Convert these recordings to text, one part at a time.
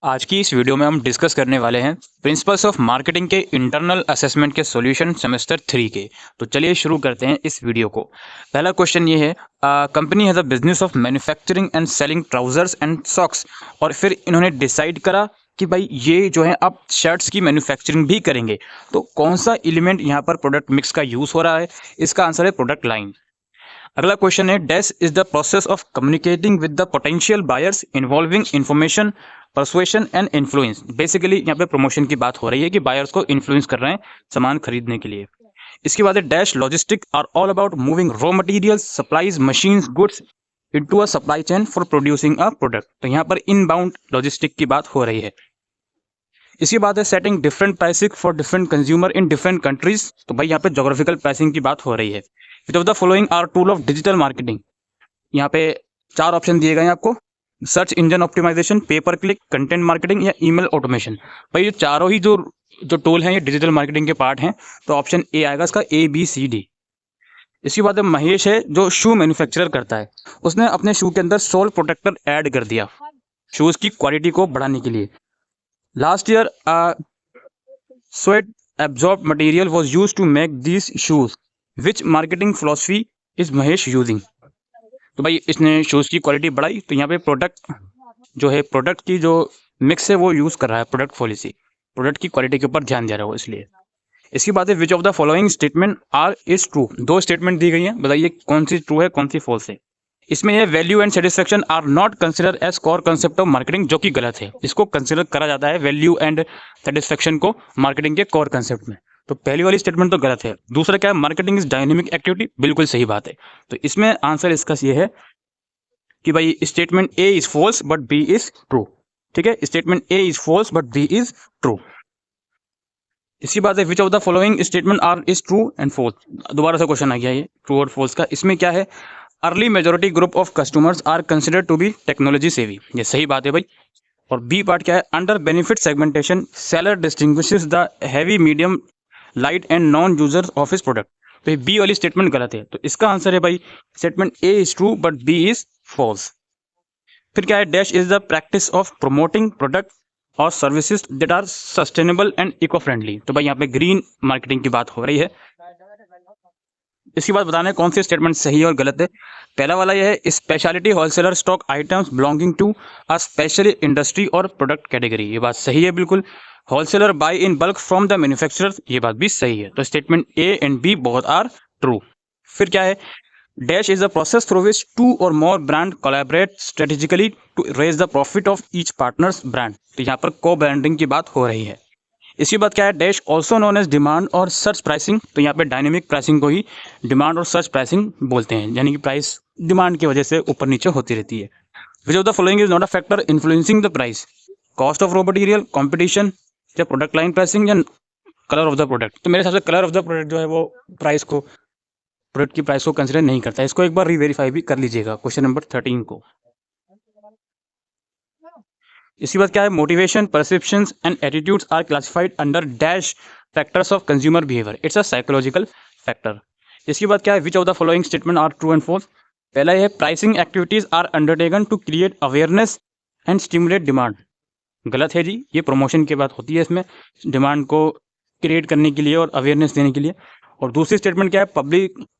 आज की इस वीडियो में हम डिस्कस करने वाले हैं प्रिंसिपल्स ऑफ मार्केटिंग के इंटरनल असेसमेंट के सॉल्यूशन सेमेस्टर 3 के। तो चलिए शुरू करते हैं इस वीडियो को। पहला क्वेश्चन ये है, company has a business of manufacturing and selling trousers and socks. और फिर इन्होंने डिसाइड करा कि भाई ये जो है आप शर्ट्स की मैन्युफैक्चरिंग भी करेंगे, तो कौन सा एलिमेंट यहाँ पर प्रोडक्ट मिक्स का यूज़ हो रहा है? इसका आंसर है प्रोडक्ट लाइन। अगला क्वेश्चन है, dash is the process of communicating with the potential buyers involving information, persuasion and influence. Basically यहाँ पे प्रमोशन की बात हो रही है कि बायर्स को इन्फ्लुएंस कर रहे हैं सामान खरीदने के लिए। इसके बाद है, dash logistic are all about moving raw materials, supplies, machines, goods into a supply chain for producing a product. तो यहाँ पर इनबाउंड लॉजिस्टिक की बात हो रही है। इसके बाद है, setting different pricing for different consumer in different countries. तो भाई यहाँ पे जोग्राफिकल प्राइसिंग की बात हो रही है। Which of the following are tool of digital marketing. यहाँ पे 4 ऑप्शन दिए गए हैं आपको, सर्च इंजन ऑप्टिमाइजेशन, पे पर क्लिक, कंटेंट मार्केटिंग या ईमेल ऑटोमेशन। भाई ये चारों ही जो जो टूल हैं ये डिजिटल मार्केटिंग के पार्ट हैं। तो ऑप्शन ए आएगा इसका, ABCD। इसके बाद महेश है जो शू मैन्युफैक्चरर करता है, उसने अपने शू के अंदर सोल प्रोटेक्टर ऐड कर दिया शूज की क्वालिटी को बढ़ाने के लिए। Last year sweat absorbed material was used to make these shoes. Which marketing philosophy is Mahesh using? तो भाई इसने शूज़ की क्वालिटी बढ़ाई, तो यहाँ पे प्रोडक्ट जो है, प्रोडक्ट की जो मिक्स है वो यूज़ कर रहा है, प्रोडक्ट पॉलिसी, प्रोडक्ट की क्वालिटी के ऊपर ध्यान दे रहा है वो, इसलिए। इसकी बात है, which of the following statement are is true. 2 statement दी गई हैं, बताइए कौन सी ट्रू है कौन सी फॉल्स है। इसमें यह value and satisfaction are not consider as core concept of marketing, जो कि गलत है। इसको कंसिडर करा जाता है वैल्यू एंड सेटिस्फेक्शन को मार्केटिंग के कोर कंसेप्ट में। तो पहली वाली स्टेटमेंट तो गलत है। दूसरा क्या है, मार्केटिंग इज डायनेमिक एक्टिविटी, बिल्कुल सही बात है। तो इसमें आंसर इसका ये है कि भाई statement A is false but B is true. ठीक है, statement A is false but B is true. इसकी बात है, which of the following statement are is true and false. दोबारा से क्वेश्चन आ गया ये ट्रू और फॉल्स का। इसमें क्या है, early majority group of customers are considered to be technology savvy, ये सही बात है भाई। और बी पार्ट क्या है, under benefit segmentation seller distinguishes the heavy, medium, light and non user of his product. तो बी वाली स्टेटमेंट गलत है, तो इसका आंसर है भाई statement A is true but B is false. फिर क्या है, dash is the practice of promoting product और services that are sustainable and eco friendly. तो भाई यहाँ पे ग्रीन मार्केटिंग की बात हो रही है। इसके बाद बताना है कौन सी स्टेटमेंट सही है और गलत है। पहला वाला यह है, speciality wholesaler stock items belonging to a special industry और प्रोडक्ट कैटेगरी, ये बात सही है बिल्कुल। Wholesaler buy in bulk from the manufacturer, ये बात भी सही है। तो statement A and B both are true. फिर क्या है, dash is a process through which 2 और more brand collaborate strategically to raise the profit of each partners brand. तो यहाँ पर को ब्रांडिंग की बात हो रही है। इसके बाद क्या है, dash also known as demand और सर्च प्राइसिंग। तो यहाँ पे डायनेमिक प्राइसिंग को ही डिमांड और सर्च प्राइसिंग बोलते हैं, यानी कि प्राइस डिमांड की वजह से ऊपर नीचे होती रहती है। Which of the following is not a factor influencing the price, cost of raw material, competition, या प्रोडक्ट लाइन प्राइसिंग, या कलर ऑफ द प्रोडक्ट। तो मेरे हिसाब से कलर ऑफ द प्रोडक्ट जो है वो प्राइस को, प्रोडक्ट की प्राइस को कंसिडर नहीं करता है। इसको एक बार रीवेरीफाई भी कर लीजिएगा क्वेश्चन नंबर 13 को। इसके बाद क्या है, motivation, perceptions and attitudes are classified under dash factors of consumer behaviour, it's a psychological factor. इसके बाद क्या है, which of the following statement are true and false. पहला है, pricing activities are undertaken to create awareness and stimulate demand, गलत है जी। ये promotion की बात होती है, इसमें डिमांड को क्रिएट करने के लिए और अवेयरनेस देने के लिए। और दूसरी स्टेटमेंट क्या है,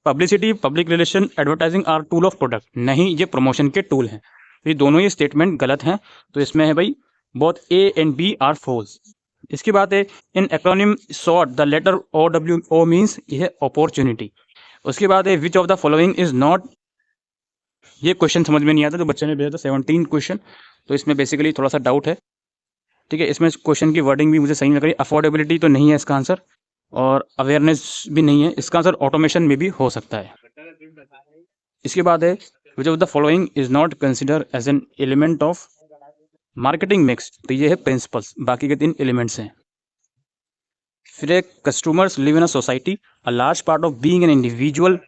publicity, public relation, advertising are tool of product, नहीं ये प्रमोशन के टूल हैं। तो ये दोनों ही स्टेटमेंट गलत हैं। तो इसमें है भाई both A and B are false. इसकी बात है, in acronym short the letter OWO means, ये है अपॉर्चुनिटी। उसके बाद है, which of the following is not. ये क्वेश्चन समझ में नहीं आता, तो बच्चे ने भेजा था 17 क्वेश्चन, तो इसमें बेसिकली थोड़ा सा डाउट है। ठीक है, इसमें क्वेश्चन की वर्डिंग भी मुझे सही लग रही है। अफोर्डेबिलिटी तो नहीं है इसका आंसर, और अवेयरनेस भी नहीं है। इसका आंसर ऑटोमेशन में भी हो सकता है। इसके बाद है, which of the following is not consider as an element of marketing mix. तो ये है प्रिंसिपल्स, बाकी के 3 एलिमेंट्स हैं। फिर एक, customers live in a society, a large part of being an individual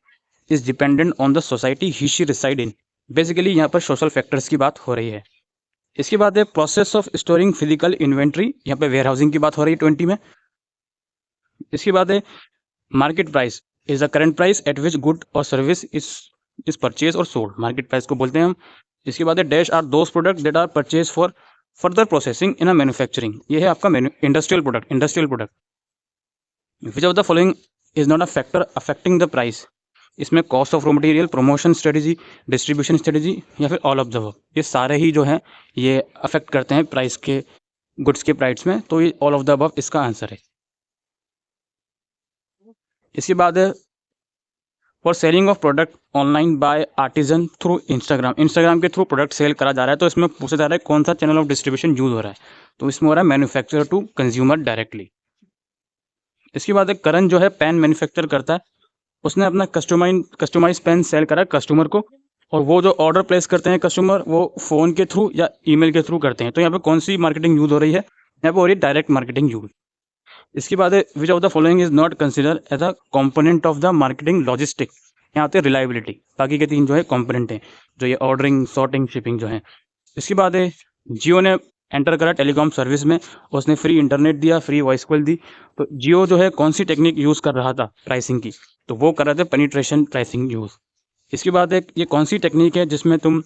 is dependent on the society he she reside in. Basically यहाँ पर सोशल फैक्टर्स की बात हो रही है। इसके बाद है, process of storing physical inventory, यहाँ पे वेयर हाउसिंग की बात हो रही है 20 में। इसके बाद है, market price is the current price at which good और सर्विस इज परचेज और सोल्ड, मार्केट प्राइस को बोलते हैं हम। इसके बाद है, dash are those product that are purchase for further processing in a manufacturing, ये है आपका industrial product. Which of the following is not a factor affecting the price, इसमें cost of raw material, promotion strategy, distribution strategy या फिर all of the above, ये सारे ही जो हैं ये अफेक्ट करते हैं प्राइस के, गुड्स के प्राइस में, तो ये ऑल ऑफ द अबव इसका आंसर है। इसके बाद है for selling of product online by artisan through Instagram के थ्रू प्रोडक्ट सेल करा जा रहा है, तो इसमें पूछा जा रहा है कौन सा चैनल ऑफ डिस्ट्रीब्यूशन यूज हो रहा है, तो इसमें हो रहा है मैन्युफैक्चरर टू कंज्यूमर डायरेक्टली। इसके बाद एक करण जो है पेन मैन्युफैक्चर करता है, उसने अपना कस्टमाइज पेन सेल करा कस्टमर को, और वो जो ऑर्डर प्लेस करते हैं कस्टमर वो फ़ोन के थ्रू या ईमेल के थ्रू करते हैं, तो यहाँ पे कौन सी मार्केटिंग यूज हो रही है, यहाँ पे हो रही है डायरेक्ट मार्केटिंग यूज। इसके बाद which of the following is not consider as a component of the marketing logistic, यहाँ आते हैं रिलायबिलिटी, बाकी के 3 जो है कॉम्पोनेंट हैं, जो ये ऑर्डरिंग, सॉर्टिंग, शिपिंग जो है। इसके बाद जियो ने एंटर करा टेलीकॉम सर्विस में, उसने फ्री इंटरनेट दिया, फ्री वॉइस कॉल दी, तो जियो जो है कौन सी टेक्निक यूज़ कर रहा था प्राइसिंग की, तो वो कर रहे थे पेनिट्रेशन प्राइसिंग यूज़। इसके बाद ये कौन सी टेक्निक है जिसमें तुम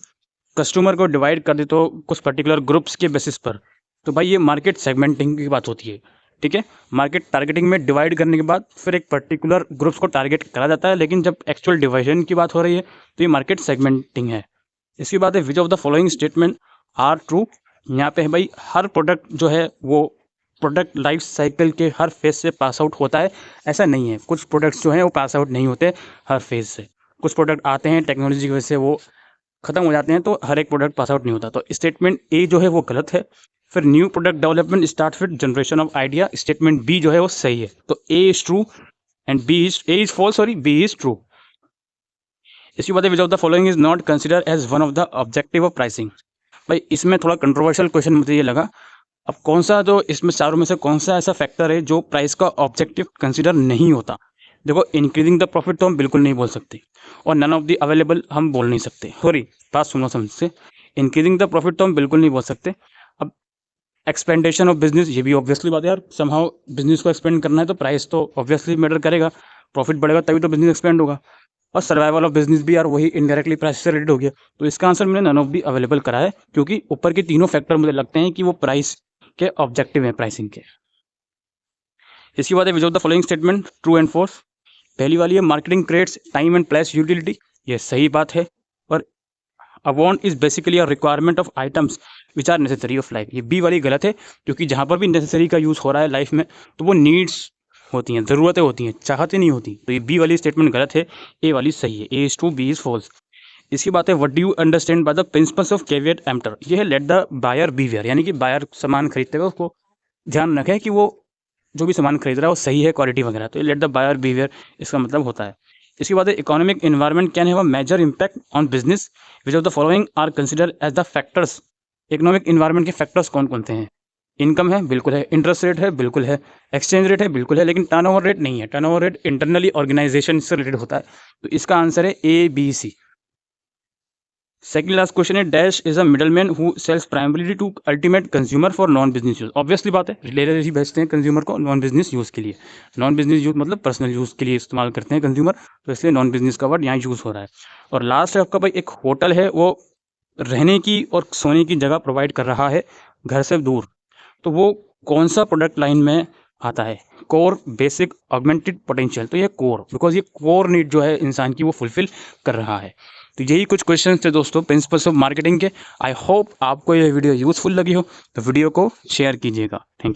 कस्टमर को डिवाइड कर देते हो कुछ पर्टिकुलर ग्रुप्स के बेसिस पर, तो भाई ये मार्केट सेगमेंटिंग की बात होती है, ठीक है। मार्केट टारगेटिंग में डिवाइड करने के बाद फिर एक पर्टिकुलर ग्रुप्स को टारगेट करा जाता है, लेकिन जब एक्चुअल डिवाइजन की बात हो रही है तो ये मार्केट सेगमेंटिंग है। इसके बाद which of the following statement are true, यहाँ पे है भाई हर प्रोडक्ट जो है वो प्रोडक्ट लाइफ साइकिल के हर फेज से पास आउट होता है, ऐसा नहीं है। कुछ प्रोडक्ट्स जो हैं वो पास आउट नहीं होते हर फेज से, कुछ प्रोडक्ट आते हैं टेक्नोलॉजी की वजह से वो खत्म हो जाते हैं, तो हर एक प्रोडक्ट पास आउट नहीं होता, तो स्टेटमेंट ए जो है वो गलत है। फिर new product development start with generation of idea, statement B जो है वो सही है, तो A is true and B is false, sorry B is true. इसके बाद which of the following is not consider as one of the objective of pricing, भाई इसमें थोड़ा कंट्रोवर्शियल क्वेश्चन मुझे ये लगा। अब कौन सा जो इसमें चारों में से कौन सा ऐसा फैक्टर है जो प्राइस का ऑब्जेक्टिव कंसिडर नहीं होता। देखो, इंक्रीजिंग द प्रॉफिट तो हम बिल्कुल नहीं बोल सकते, और नन ऑफ द अवेलेबल हम बोल नहीं सकते, सॉरी बात सुनो समझ से, इंक्रीजिंग द प्रॉफिट तो हम बिल्कुल नहीं बोल सकते। अब एक्सपेंडेशन ऑफ बिजनेस, ये भी ऑब्वियसली बात है यार, समहाउ बिजनेस को एक्सपेंड करना है तो प्राइस तो ऑब्वियसली मैटर करेगा, प्रॉफिट बढ़ेगा तभी तो बिजनेस एक्सपेंड होगा। और सर्वाइवल ऑफ बिजनेस भी यार वही इनडायरेक्टली प्राइस से रिलेटेड हो गया, तो इसका आंसर मैंने नन ऑफ दी अवेलेबल करा है, क्योंकि ऊपर के तीनों फैक्टर मुझे लगते हैं कि वो प्राइस के ऑब्जेक्टिव हैं प्राइसिंग के। इसके बाद which of the following statement true and false, पहली वाली है marketing creates time and place utility, ये सही बात है। और a want is basically a requirement of items which are necessary of life, ये बी वाली गलत है, क्योंकि जहाँ पर भी नेसेसरी का यूज़ हो रहा है लाइफ में तो वो नीड्स होती हैं, ज़रूरतें होती हैं, चाहते नहीं होती, तो ये बी वाली स्टेटमेंट गलत है, ए वाली सही है, A is true, B is false. इसकी बात है what do you understand by the principles of caveat emptor, ये है लेट द बायर बीवियर, यानी कि बायर सामान खरीदते हुए उसको ध्यान रखें कि वो जो भी सामान खरीद रहा है वो सही है क्वालिटी वगैरह, तो ये लेट द बायर बीवियर इसका मतलब होता है। इसके बाद economic environment can have a major impact on business, which of the following are consider as the factors, economic environment के फैक्टर्स कौन कौन से हैं, इनकम है बिल्कुल है, इंटरेस्ट रेट है बिल्कुल है, एक्सचेंज रेट है बिल्कुल है, लेकिन टर्नओवर रेट नहीं है, टर्नओवर रेट इंटरनली ऑर्गेनाइजेशन से रिलेटेड होता है, तो इसका आंसर है A B C. Second last question है dash is a middleman who sells primarily to ultimate consumer for non business use, obviously बात है रिलेटर ही भेजते हैं कंज्यूमर को नॉन बिजनेस यूज़ के लिए, नॉन बिजनेस यूज मतलब पर्सनल यूज़ के लिए इस्तेमाल करते हैं कंज्यूमर, तो इसलिए नॉन बिजनेस का वर्ड यहाँ यूज़ हो रहा है। और लास्ट है आपका भाई एक होटल है, वो रहने की और सोने की जगह प्रोवाइड कर रहा है घर से दूर, तो वो कौन सा प्रोडक्ट लाइन में आता है, कोर, बेसिक, ऑगमेंटेड, पोटेंशियल, तो ये कोर, बिकॉज ये कोर नीड जो है इंसान की वो फुलफिल कर रहा है। तो यही कुछ क्वेश्चंस थे दोस्तों प्रिंसिपल्स ऑफ मार्केटिंग के। आई होप आपको ये वीडियो यूज़फुल लगी हो, तो वीडियो को शेयर कीजिएगा। Thank you.